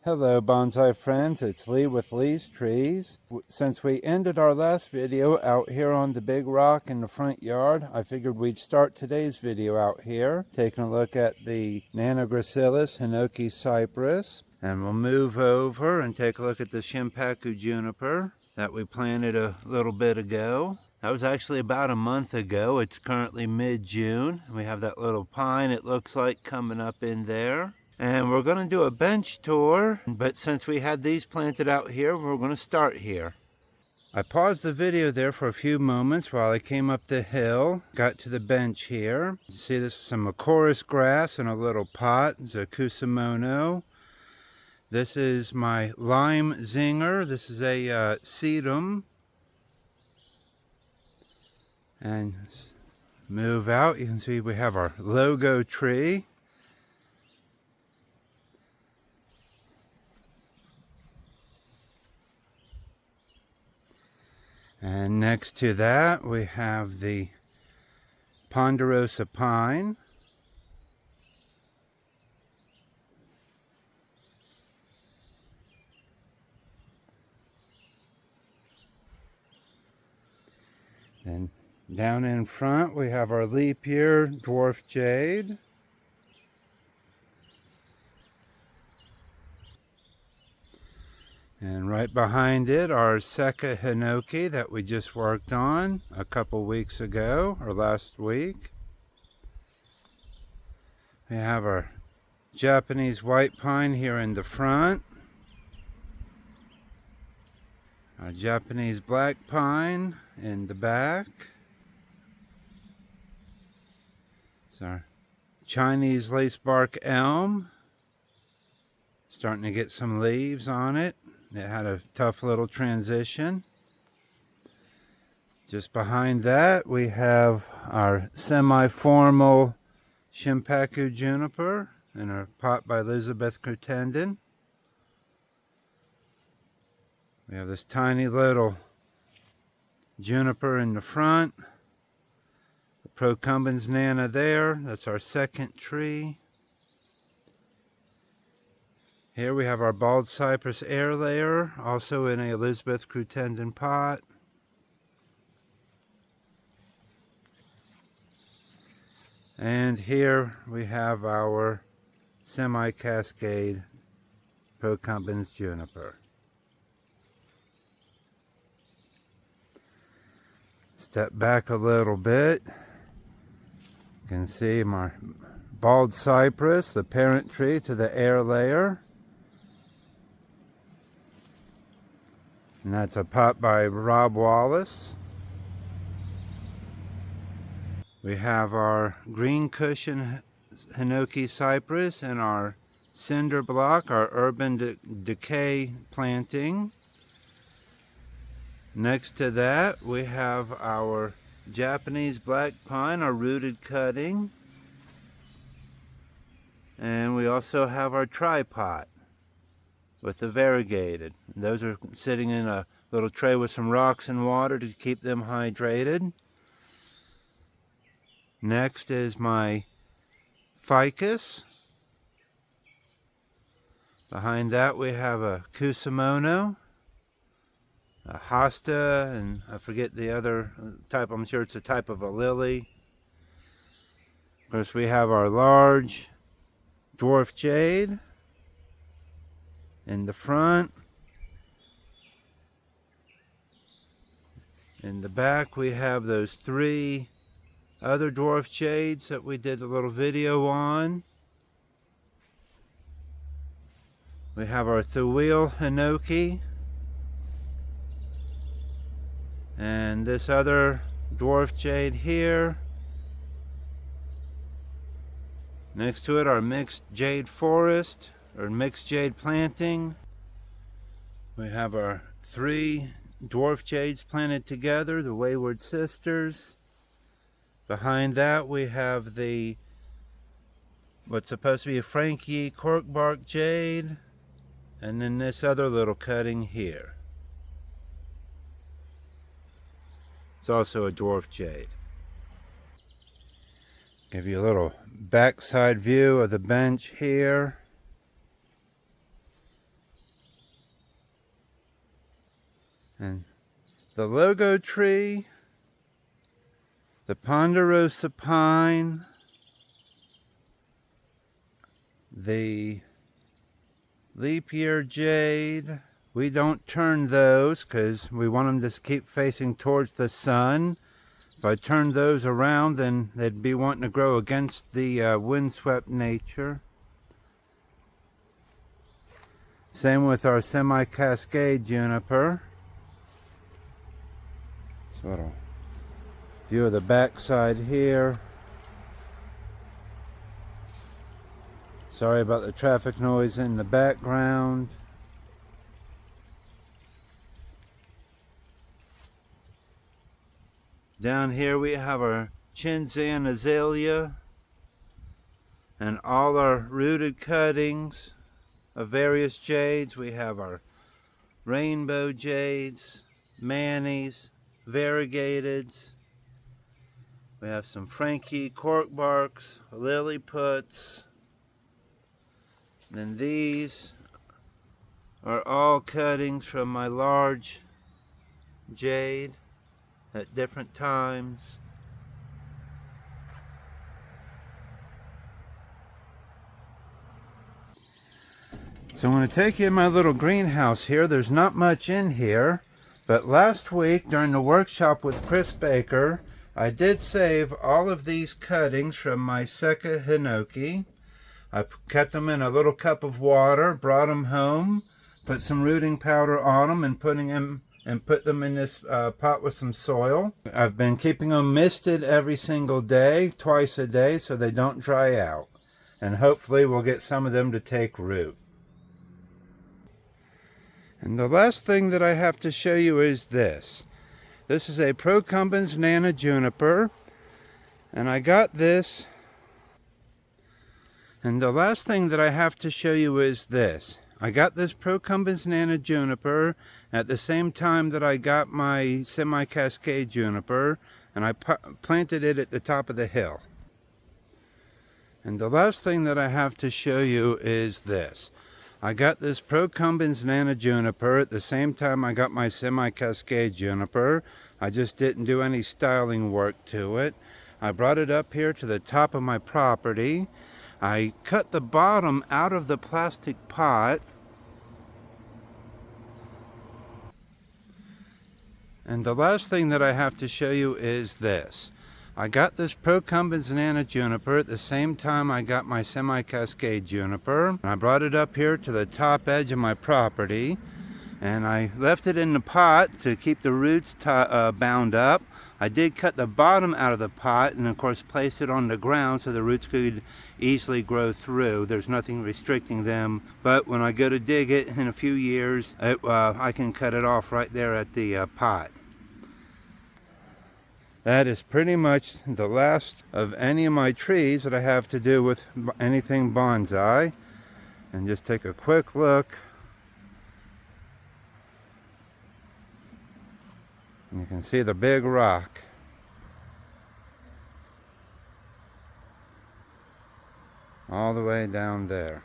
Hello bonsai friends, it's Lee with Lee's Trees. Since we ended our last video out here on the big rock in the front yard, I figured we'd start today's video out here, taking a look at the Nanogracilis hinoki cypress. And we'll move over and take a look at the Shimpaku juniper that we planted a little bit ago. That was actually about a month ago. It's currently mid-June. We have that little pine, it looks like, coming up in there. And we're going to do a bench tour, but since we had these planted out here, we're going to start here. I paused the video there for a few moments while I came up the hill, got to the bench here. You see this is some Macoris grass in a little pot, Zakusamono. This is my lime zinger. This is a sedum. And move out, you can see we have our logo tree. And next to that, we have the Ponderosa pine. Then down in front, we have our leap year dwarf jade. And right behind it, our Seka hinoki that we just worked on a couple weeks ago, or last week. We have our Japanese white pine here in the front. Our Japanese black pine in the back. It's our Chinese lacebark elm. Starting to get some leaves on it. It had a tough little transition. Just behind that, we have our semi-formal Shimpaku juniper in a pot by Elizabeth Crittenden. We have this tiny little juniper in the front. The Procumbens nana there. That's our second tree. Here we have our bald cypress air layer, also in a Elizabeth Crittenden pot. And here we have our semi-cascade Procumbens juniper. Step back a little bit. You can see my bald cypress, the parent tree to the air layer. And that's a pot by Rob Wallace. We have our green cushion hinoki cypress and our cinder block, our urban decay planting. Next to that, we have our Japanese black pine, our rooted cutting. And we also have our tripod with the variegated. Those are sitting in a little tray with some rocks and water to keep them hydrated. Next is my ficus. Behind that we have a Kusamono, a hosta, and I forget the other type. I'm sure it's a type of a lily. Of course, we have our large dwarf jade in the front. In the back, we have those three other dwarf jades that we did a little video on. We have our Thuil hinoki. And this other dwarf jade here. Next to it, our mixed jade forest, or mixed jade planting. We have our three dwarf jades planted together, the Wayward Sisters. Behind that we have the what's supposed to be a Frankie corkbark jade, and then this other little cutting here. It's also a dwarf jade. Give you a little backside view of the bench here. And the logo tree, the ponderosa pine, the leap year jade. We don't turn those because we want them to keep facing towards the sun. If I turned those around, then they'd be wanting to grow against the windswept nature. Same with our semi-cascade juniper. Just a little view of the backside here. Sorry about the traffic noise in the background. Down here we have our Chinzan azalea and all our rooted cuttings of various jades. We have our rainbow jades, manis, variegateds. We have some Frankie corkbarks, lilliputs. Then these are all cuttings from my large jade at different times. So I'm going to take you in my little greenhouse here. There's not much in here, but last week during the workshop with Chris Baker, I did save all of these cuttings from my Seka Hinoki. I kept them in a little cup of water, brought them home, put some rooting powder on them, and put them in this pot with some soil. I've been keeping them misted every single day, twice a day, so they don't dry out. And hopefully we'll get some of them to take root. And the last thing that I have to show you is this. This is a Procumbens Nana Juniper, and I got this. And the last thing that I have to show you is this. I got this Procumbens Nana Juniper at the same time that I got my semi-cascade juniper, and I planted it at the top of the hill. And the last thing that I have to show you is this. I got this Procumbens Nana Juniper at the same time I got my semi-cascade juniper. I just didn't do any styling work to it. I brought it up here to the top of my property. I cut the bottom out of the plastic pot. And the last thing that I have to show you is this. I got this Procumbens Nana Juniper at the same time I got my semi-cascade juniper. I brought it up here to the top edge of my property, and I left it in the pot to keep the roots bound up. I did cut the bottom out of the pot and of course place it on the ground so the roots could easily grow through. There's nothing restricting them, but when I go to dig it in a few years, I can cut it off right there at the pot. That is pretty much the last of any of my trees that I have to do with anything bonsai. And just take a quick look. You can see the big rock. All the way down there.